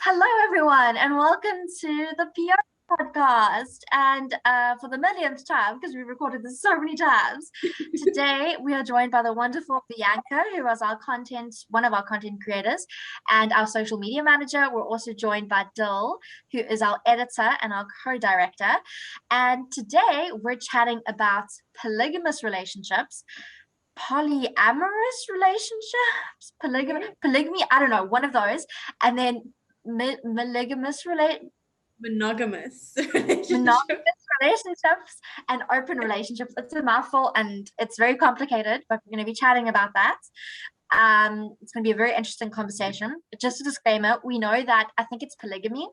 Hello, everyone, and welcome to the Peonies podcast. And for the millionth time, because we recorded this so many times, today we are joined by the wonderful Bianca, who is one of our content creators, and our social media manager. We're also joined by Dill, who is our editor and our co-director. And today we're chatting about polygamous relationships, polyamorous relationships, polygamy, I don't know, one of those, and then monogamous Monogamous relationships and open relationships. It's a mouthful and it's very complicated, but we're going to be chatting about that. It's going to be a very interesting conversation. Just a disclaimer, we know that I think it's polygamy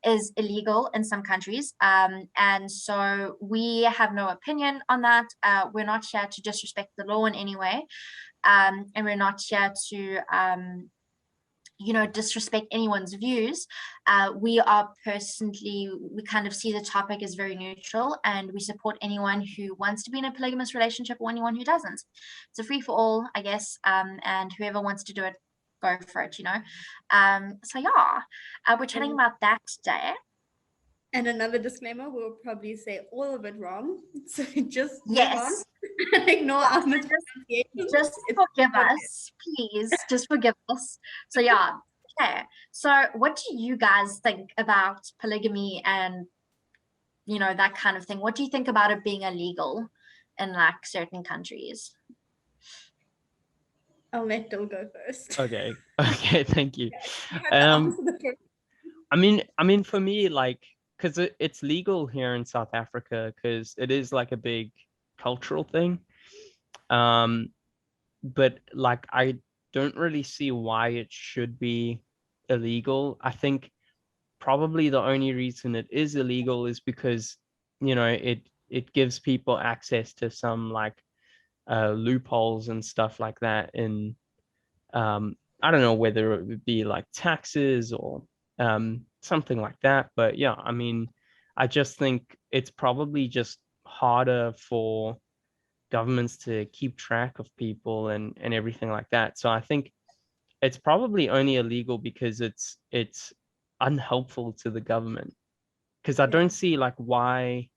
is illegal in some countries. And so we have no opinion on that. We're not here to disrespect the law in any way. And we're not here to disrespect anyone's views. We kind of see the topic as very neutral, and we support anyone who wants to be in a polygamous relationship or anyone who doesn't. It's a free for all, I guess, and whoever wants to do it, go for it, we're chatting about that today. And another disclaimer, we'll probably say all of it wrong, so just move on and ignore our mispronunciations. Just forgive us, please. Just forgive us. So okay. So what do you guys think about polygamy and that kind of thing? What do you think about it being illegal in like certain countries? I'll let Dill go first. Okay, thank you. I mean, for me, like, because it's legal here in South Africa, because it is like a big cultural thing. But like, I don't really see why it should be illegal. I think probably the only reason it is illegal is because, it gives people access to some like loopholes and stuff like that in, I don't know whether it would be like taxes or something like that. But yeah, I mean, I just think it's probably just harder for governments to keep track of people and everything like that. So I think it's probably only illegal because it's unhelpful to the government. Because I don't see like why,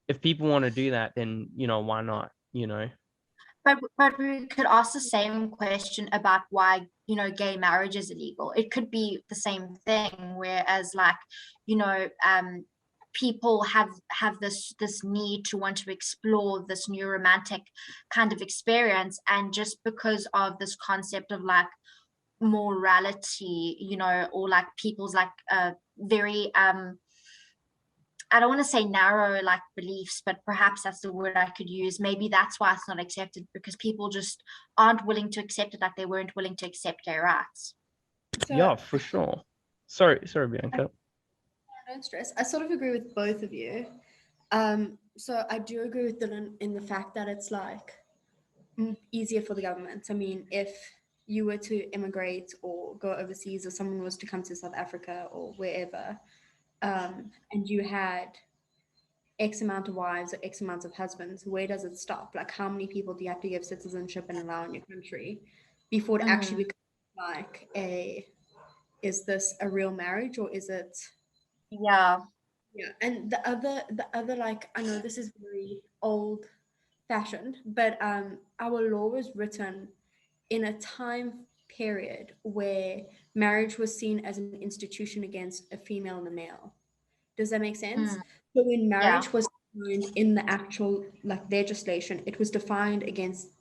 if people want to do that, then why not? But we could ask the same question about why gay marriage is illegal. It could be the same thing, whereas like people have this need to want to explore this new romantic kind of experience, and just because of this concept of like morality, or like people's like very I don't want to say narrow like beliefs, but perhaps that's the word I could use. Maybe that's why it's not accepted, because people just aren't willing to accept it, like they weren't willing to accept gay rights. Yeah, for sure. Sorry, Bianca. Don't stress. I sort of agree with both of you. So I do agree with Dylan in the fact that it's like easier for the government. I mean, if you were to immigrate or go overseas, or someone was to come to South Africa or wherever, and you had X amount of wives or X amount of husbands, where does it stop? Like, how many people do you have to give citizenship and allow in your country before it actually becomes like is this a real marriage, or is it? Yeah. And the other like, I know this is very old fashioned, but our law was written in a time period where marriage was seen as an institution against a female and a male. Does that make sense? So when marriage was defined in the actual like legislation, it was defined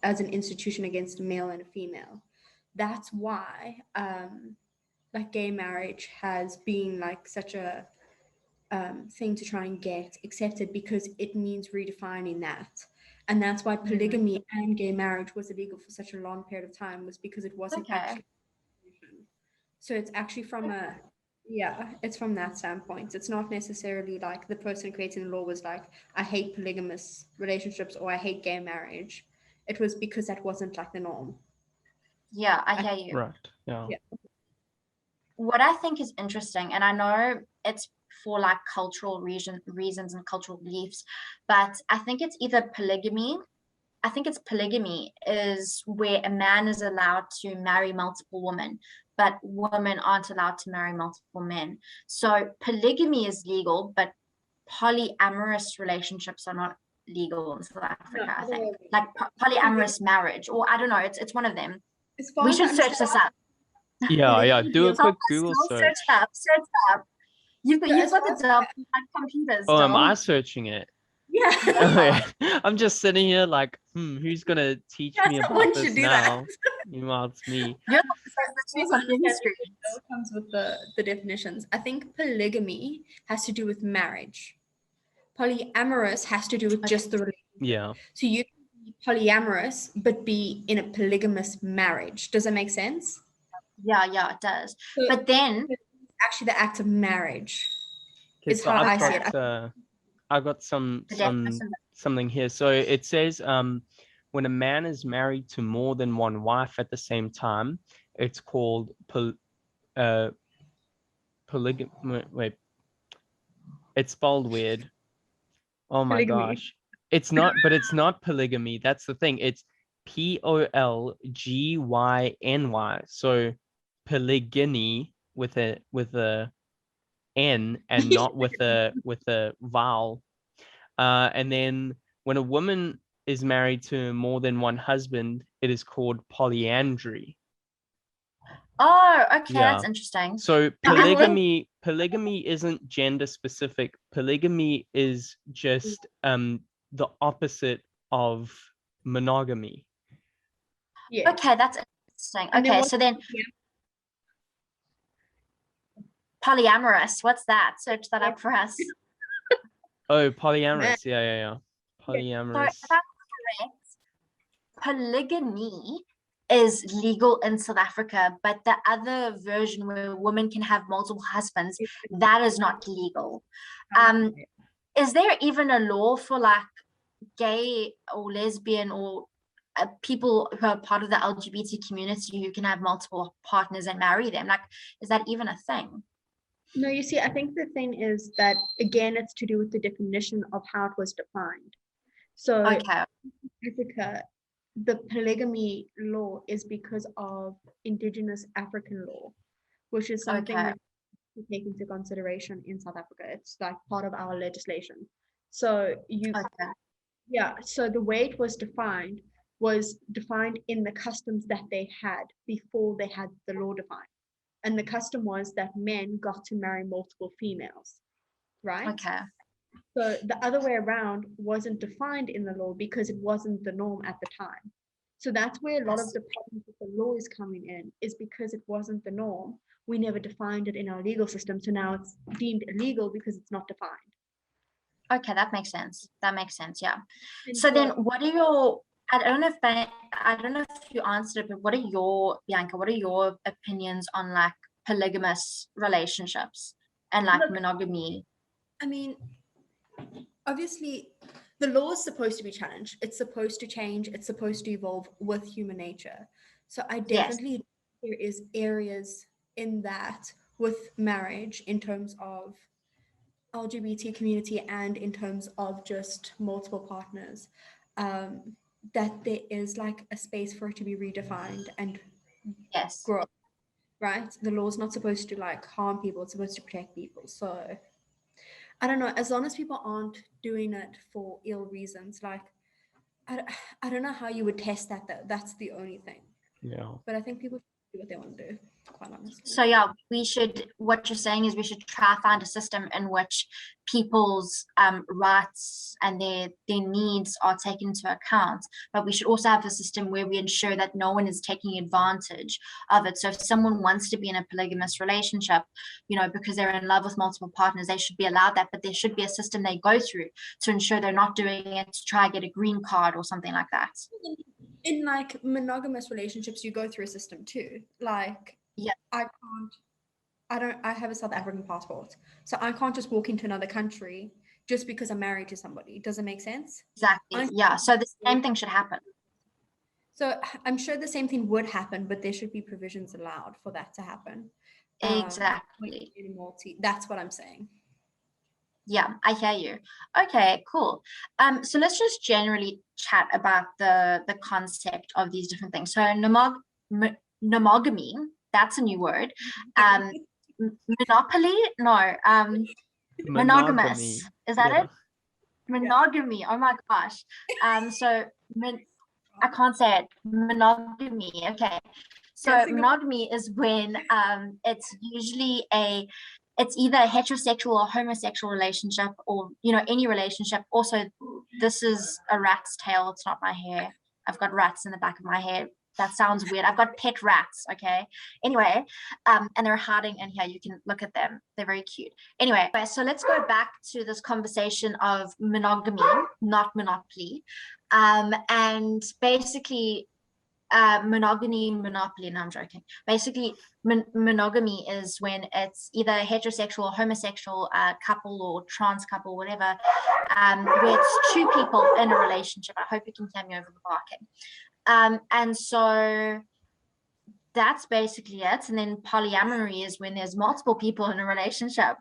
as an institution against a male and a female. That's why like gay marriage has been like such a thing to try and get accepted, because it means redefining that. And that's why polygamy and gay marriage was illegal for such a long period of time, was because it wasn't actually. So it's actually from it's from that standpoint. It's not necessarily like the person creating the law was like, I hate polygamous relationships or I hate gay marriage. It was because that wasn't like the norm. Yeah, I hear you. Right. Yeah. What I think is interesting, and I know it's for like cultural reasons and cultural beliefs, but I think it's either polygamy. I think it's polygamy is where a man is allowed to marry multiple women, but women aren't allowed to marry multiple men. So polygamy is legal, but polyamorous relationships are not legal in South Africa, I think. Like polyamorous marriage, or I don't know, it's one of them. We should search this up. Yeah. Do a quick Google Search search. it up. You've got the dumb computers. Oh, am I searching it? Yeah. Okay. I'm just sitting here like, who's gonna teach me about this now? Meanwhile, it's me. You're the history. It comes with the definitions. I think polygamy has to do with marriage. Polyamorous has to do with just the relationship. Yeah. So you can be polyamorous but be in a polygamous marriage. Does that make sense? Yeah, it does. So but then actually the act of marriage is So how I see it. I got something here. So it says when a man is married to more than one wife at the same time, it's called polygamy. Wait, it's spelled weird. Oh my gosh. It's not polygamy. That's the thing. It's Polygny. So polygyny with a N and not with a vowel. And then when a woman is married to more than one husband, it is called polyandry. Oh, okay, that's interesting. So polygamy isn't gender specific. Polygamy is just the opposite of monogamy. Yeah. Okay, that's interesting. Okay, so then polyamorous, what's that? Search that up for us. Oh, polyamorous. Yeah. Polyamorous. So that's correct. Polygamy is legal in South Africa, but the other version where women can have multiple husbands, that is not legal. Is there even a law for like gay or lesbian or people who are part of the LGBT community who can have multiple partners and marry them? Like, is that even a thing? No, you see, I think the thing is that, again, it's to do with the definition of how it was defined. So in Africa, the polygamy law is because of indigenous African law, which is something that we take into consideration in South Africa. It's like part of our legislation. So so the way it was defined in the customs that they had before they had the law defined. And the custom was that men got to marry multiple females, right? Okay. So the other way around wasn't defined in the law because it wasn't the norm at the time. So that's where a lot of the problems with the law is coming in, is because it wasn't the norm. We never defined it in our legal system. So now it's deemed illegal because it's not defined. Okay, that makes sense. Yeah. So then what are your, I don't know if you answered it, but what are your opinions on like polygamous relationships and like monogamy? I mean, obviously the law is supposed to be challenged. It's supposed to change. It's supposed to evolve with human nature. So I definitely, there is areas in that with marriage in terms of LGBT community and in terms of just multiple partners, that there is like a space for it to be redefined and grow, right? The law is not supposed to like harm people, it's supposed to protect people. So I don't know, as long as people aren't doing it for ill reasons, like I don't know how you would test that though. That's the only thing. Yeah. But I think people should do what they want to do, quite honestly. So yeah, what you're saying is we should try to find a system in which people's rights and their needs are taken into account, but we should also have a system where we ensure that no one is taking advantage of it. So if someone wants to be in a polygamous relationship, because they're in love with multiple partners, they should be allowed that, but there should be a system they go through to ensure they're not doing it to try to get a green card or something like that. In like monogamous relationships, you go through a system too. Like, I have a South African passport, so I can't just walk into another country just because I'm married to somebody. Does it make sense? Exactly. So the same thing should happen. So I'm sure the same thing would happen, but there should be provisions allowed for that to happen. Exactly. That's what I'm saying. Yeah, I hear you. Okay, cool. So let's just generally chat about the concept of these different things. So monogamy That's a new word. Monopoly? No. Monogamous. Is that it? Monogamy. Oh my gosh. So I can't say it. Monogamy. Okay. So monogamy is when it's usually it's either a heterosexual or homosexual relationship, or any relationship. Also, this is a rat's tail. It's not my hair. I've got rats in the back of my hair. That sounds weird. I've got pet rats. Okay. Anyway, and they're hiding in here. You can look at them. They're very cute. Anyway, so let's go back to this conversation of monogamy, not monopoly. And basically, monogamy, monopoly. No, I'm joking. Basically, monogamy is when it's either a heterosexual, homosexual couple or trans couple, whatever, where it's two people in a relationship. I hope you can hear me over the barking. And so that's basically it. And then polyamory is when there's multiple people in a relationship.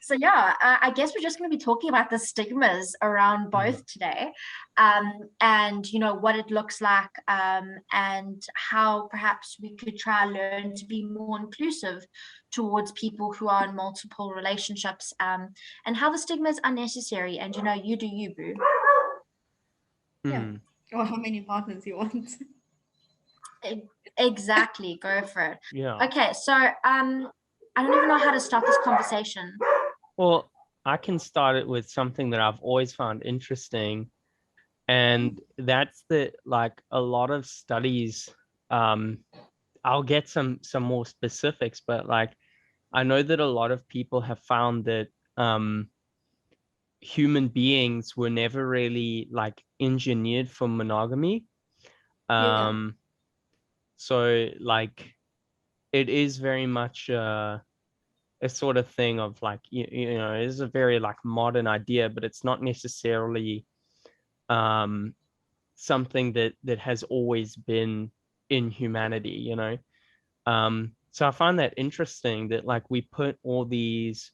So yeah, I guess we're just going to be talking about the stigmas around both today, and what it looks like, and how perhaps we could try and learn to be more inclusive towards people who are in multiple relationships, and how the stigma is unnecessary. And you do you, boo. Yeah. Or how many partners you want. Exactly, go for it. Yeah. Okay, so I don't even know how to start this conversation. Well, I can start it with something that I've always found interesting, and that's that, like, a lot of studies, I'll get some more specifics, but like I know that a lot of people have found that human beings were never really like engineered for monogamy. So like it is very much a sort of thing of like, it is a very like modern idea, but it's not necessarily something that has always been in humanity. So I find that interesting that like we put all these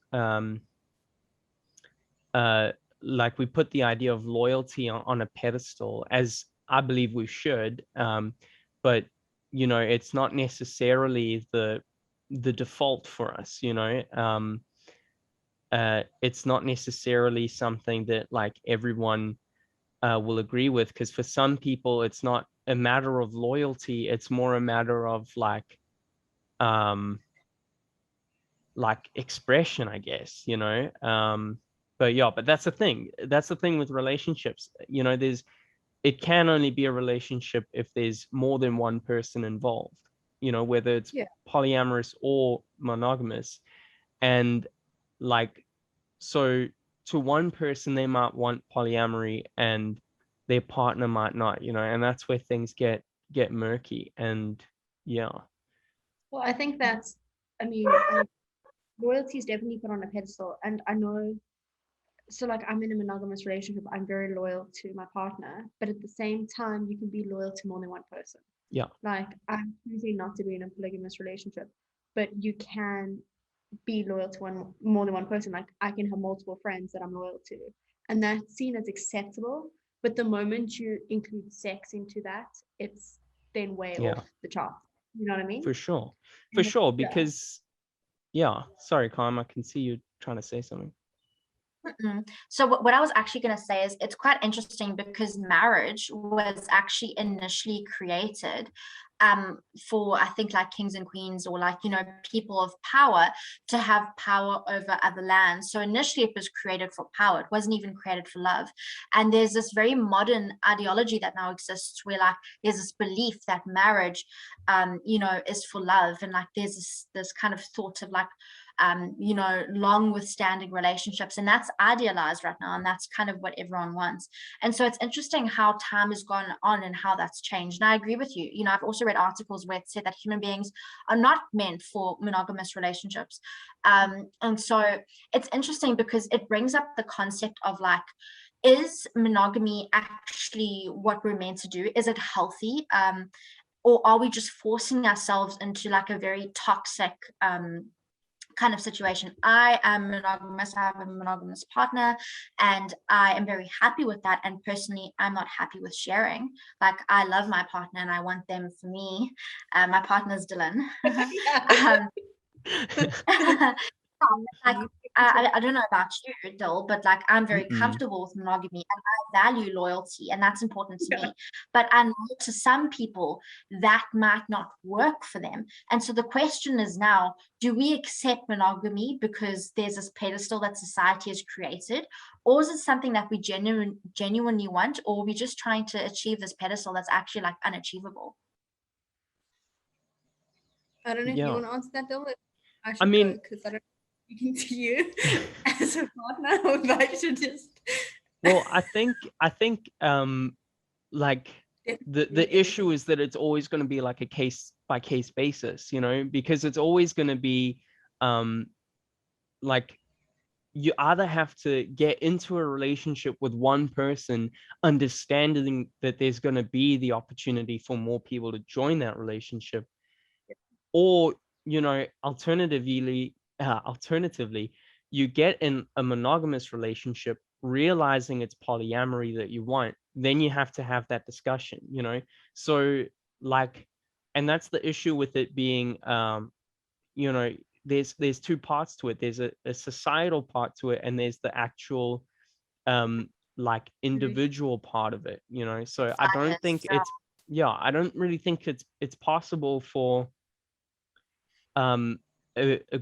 like we put the idea of loyalty on a pedestal, as I believe we should, but it's not necessarily the default for us. It's not necessarily something that like everyone will agree with, because for some people it's not a matter of loyalty, it's more a matter of like expression, I guess. But that's the thing with relationships. It can only be a relationship if there's more than one person involved, whether it's polyamorous or monogamous. And like, so to one person they might want polyamory and their partner might not, and that's where things get murky. And well, I think that's, loyalty is definitely put on a pedestal, and I know, so like I'm in a monogamous relationship, I'm very loyal to my partner, but at the same time you can be loyal to more than one person. Like I'm choosing not to be in a polygamous relationship, but you can be loyal to more than one person. Like I can have multiple friends that I'm loyal to, and that's seen as acceptable. But the moment you include sex into that, it's then way off the chart. You know what I mean? For sure, because sorry, Carm, I can see you trying to say something. So what I was actually going to say is it's quite interesting, because marriage was actually initially created for, I think, like kings and queens, or like, people of power, to have power over other lands. So initially it was created for power. It wasn't even created for love. And there's this very modern ideology that now exists, where like there's this belief that marriage is for love, and like there's this kind of thought of like long withstanding relationships, and that's idealized right now, and that's kind of what everyone wants. And so it's interesting how time has gone on and how that's changed. And I agree with you. I've also read articles where it said that human beings are not meant for monogamous relationships, and so it's interesting because it brings up the concept of like, is monogamy actually what we're meant to do? Is it healthy, or are we just forcing ourselves into like a very toxic kind of situation. I am monogamous. I have a monogamous partner, and I am very happy with that. And personally, I'm not happy with sharing. Like, I love my partner and I want them for me. My partner's Dylan. Yeah. Like, I don't know about you, Dill, but like, I'm very Mm-mm. comfortable with monogamy and I value loyalty, and that's important to Yeah. me. But I know to some people that might not work for them. And so the question is now, do we accept monogamy because there's this pedestal that society has created? Or is it something that we genuinely want, or are we just trying to achieve this pedestal that's actually like unachievable? I don't know if you Yeah. want to answer that, though. I I should mean, go because I don't speaking to you as a partner, or if I should just. well, I think like the issue is that it's always going to be like a case by case basis, you know, because it's always going to be like you either have to get into a relationship with one person, understanding that there's going to be the opportunity for more people to join that relationship, or, you know, alternatively, you get in a monogamous relationship, realizing it's polyamory that you want, then you have to have that discussion, you know. So like, and that's the issue with it being, you know, there's two parts to it. There's a societal part to it, and there's the actual like individual part of it, you know. So I don't think it's, yeah, I don't really think it's possible for a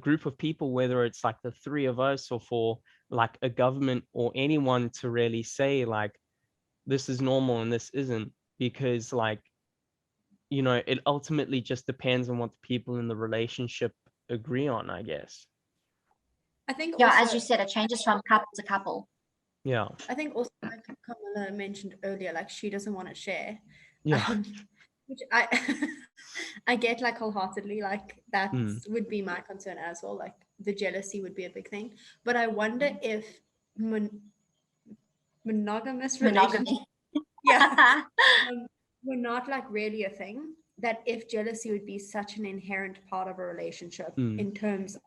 group of people, whether it's like the three of us or for like a government or anyone, to really say like this is normal and this isn't, because like, you know, it ultimately just depends on what the people in the relationship agree on, I guess. I think Yeah, also, as you said, it changes from couple to couple. Yeah. I think also, like Camilla mentioned earlier, like she doesn't want to share. Yeah. Which I I get like wholeheartedly, like that would be my concern as well. Like the jealousy would be a big thing. But I wonder if monogamous relationships, Monogamy. yeah, were not like really a thing. That if jealousy would be such an inherent part of a relationship in terms of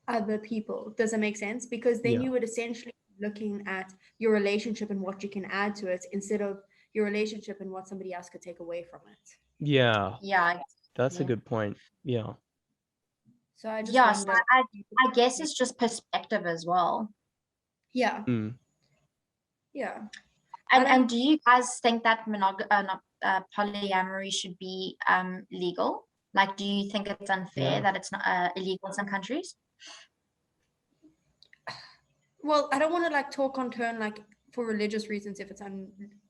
other people. Does it make sense? Because then Yeah. you would essentially be looking at your relationship and what you can add to it instead of your relationship and what somebody else could take away from it. Yeah. Yeah. That's a good point. Yeah. So I just Yeah, so wonder. I guess it's just perspective as well. Yeah. Mm. Yeah. And do you guys think that polyamory should be legal? Like, do you think it's unfair that it's not illegal in some countries? Well, I don't want to like talk on turn like for religious reasons if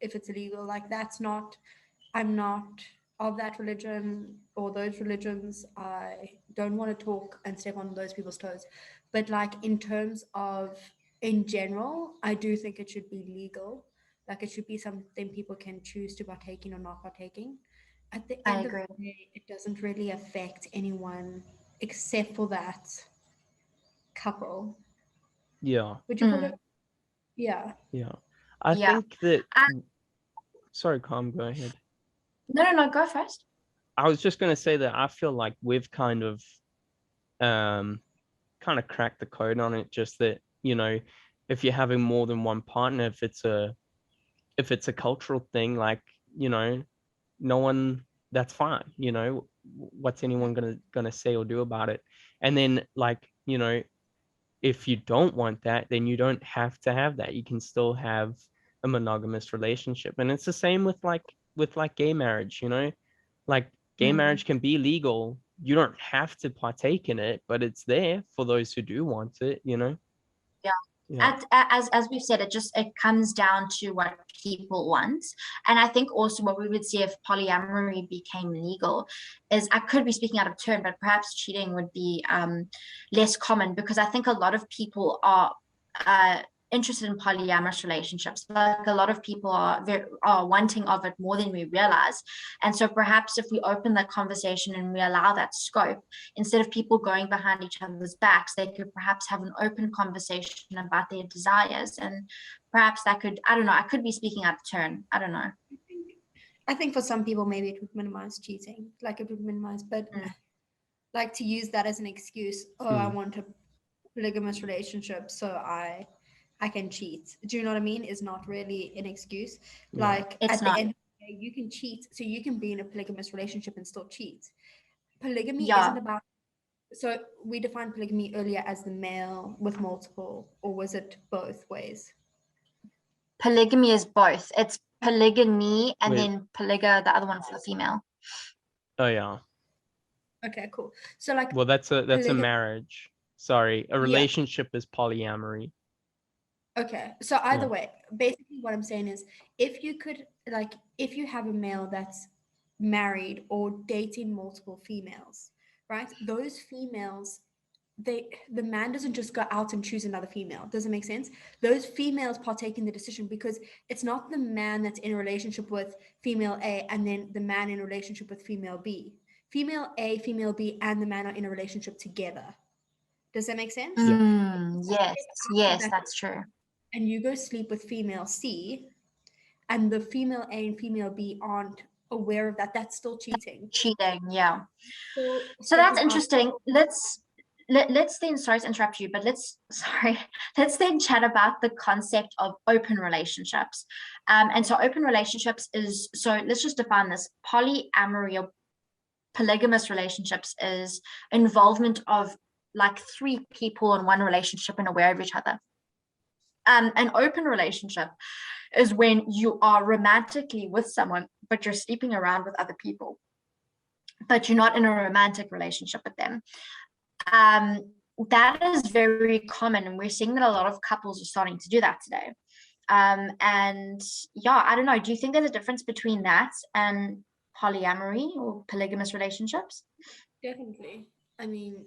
it's illegal. Like that's not. I'm not of that religion or those religions. I don't want to talk and step on those people's toes. But like in terms of in general, I do think it should be legal. Like it should be something people can choose to partake in or not partaking. At the I end of agree. the day, it doesn't really affect anyone except for that couple. Yeah. Would you call it? Yeah. Yeah. I Yeah. think that, sorry, Calm, go ahead. No, go first. I was just going to say that I feel like we've kind of cracked the code on it, just that, you know, if you're having more than one partner, if it's a cultural thing, like, you know, no one, that's fine, you know, what's anyone gonna say or do about it? And then, like, you know, if you don't want that, then you don't have to have that. You can still have a monogamous relationship. And it's the same with like gay marriage, you know, like gay marriage can be legal. You don't have to partake in it, but it's there for those who do want it, you know. Yeah. Yeah. As we've said, it comes down to what people want. And I think also what we would see if polyamory became legal is, I could be speaking out of turn, but perhaps cheating would be less common, because I think a lot of people are interested in polyamorous relationships. Like, a lot of people are wanting of it more than we realize. And so perhaps if we open that conversation and we allow that scope, instead of people going behind each other's backs, they could perhaps have an open conversation about their desires. And perhaps that could, I don't know, I could be speaking out of turn. I don't know. I think for some people maybe it would minimize cheating, like it would minimize, but like to use that as an excuse. Oh, I want a polygamous relationship, so I can cheat. Do you know what I mean? Is not really an excuse. Yeah. Like It's at the not. end of the day, you can cheat, so you can be in a polygamous relationship and still cheat. Polygamy Yeah. isn't about. So we defined polygamy earlier as the male with multiple, or was it both ways? Polygamy is both. It's polygamy and Wait. then polyga, the other one for the female. Oh yeah. Okay, cool. So like, Well, that's a polygamy. marriage. Sorry, a relationship is polyamory. Okay, so either Yeah. way, basically what I'm saying is, if you could, like, if you have a male that's married or dating multiple females, right? Those females, the man doesn't just go out and choose another female. Does it make sense? Those females partake in the decision, because it's not the man that's in a relationship with female A and then the man in a relationship with female B. Female A, female B, and the man are in a relationship together. Does that make sense? Yeah. Yes, that's true. And you go sleep with female C, and the female A and female B aren't aware of that, that's still cheating. Cheating, yeah. So So that's interesting. Let's then, sorry to interrupt you, but let's then chat about the concept of open relationships. And so open relationships is, so let's just define this. Polyamory or polygamous relationships is involvement of like 3 people in one relationship and aware of each other. An open relationship is when you are romantically with someone, but you're sleeping around with other people, but you're not in a romantic relationship with them. That is very common, and we're seeing that a lot of couples are starting to do that today. And yeah, I don't know. Do you think there's a difference between that and polyamory or polygamous relationships? Definitely. I mean,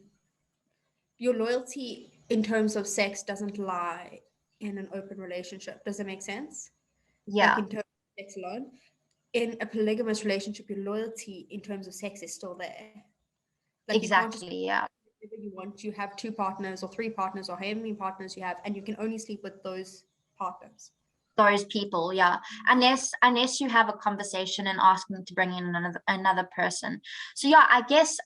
your loyalty in terms of sex doesn't lie in an open relationship. Does it make sense? Yeah. Like in terms of sex alone. In a polygamous relationship, your loyalty in terms of sex is still there. Like exactly. Yeah. You want, you have 2 partners or 3 partners or however many partners you have, and you can only sleep with those partners. Those people, yeah, unless you have a conversation and ask them to bring in another person. So yeah, I guess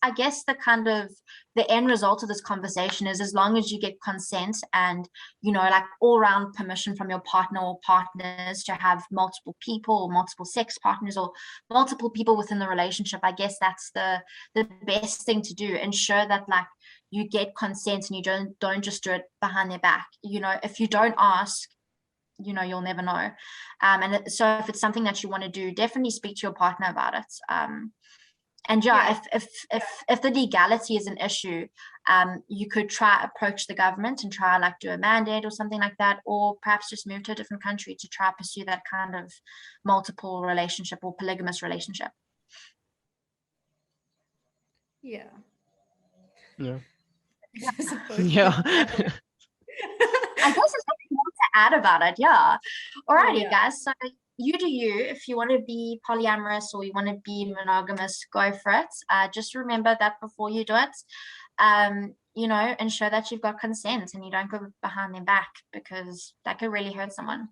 the kind of the end result of this conversation is, as long as you get consent and, you know, like all round permission from your partner or partners to have multiple people or multiple sex partners or multiple people within the relationship, I guess that's the best thing to do. Ensure that like you get consent and you don't just do it behind their back. You know, if you don't ask, you know, you'll never know. And so if it's something that you want to do, definitely speak to your partner about it. And yeah, if the legality is an issue, you could try approach the government and try like do a mandate or something like that, or perhaps just move to a different country to try pursue that kind of multiple relationship or polygamous relationship. Yeah. Yeah. Yeah. I guess there's nothing more to add about it. Yeah. Alrighty, guys. So you do you. If you want to be polyamorous or you want to be monogamous, go for it. Just remember that before you do it, you know, ensure that you've got consent and you don't go behind their back, because that could really hurt someone.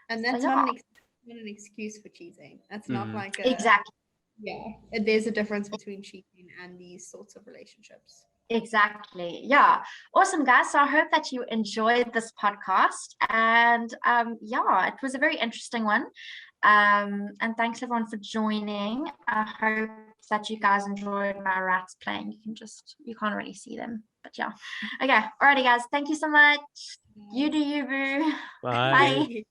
And that's not an excuse for cheating. That's not like exactly. Yeah, there's a difference between cheating and these sorts of relationships. Exactly. Yeah. Awesome, guys. So I hope that you enjoyed this podcast. And yeah, it was a very interesting one. And thanks everyone for joining. I hope that you guys enjoyed my rats playing. You can't really see them, but yeah. Okay. Alrighty, guys. Thank you so much. You do you, boo. Bye. Bye.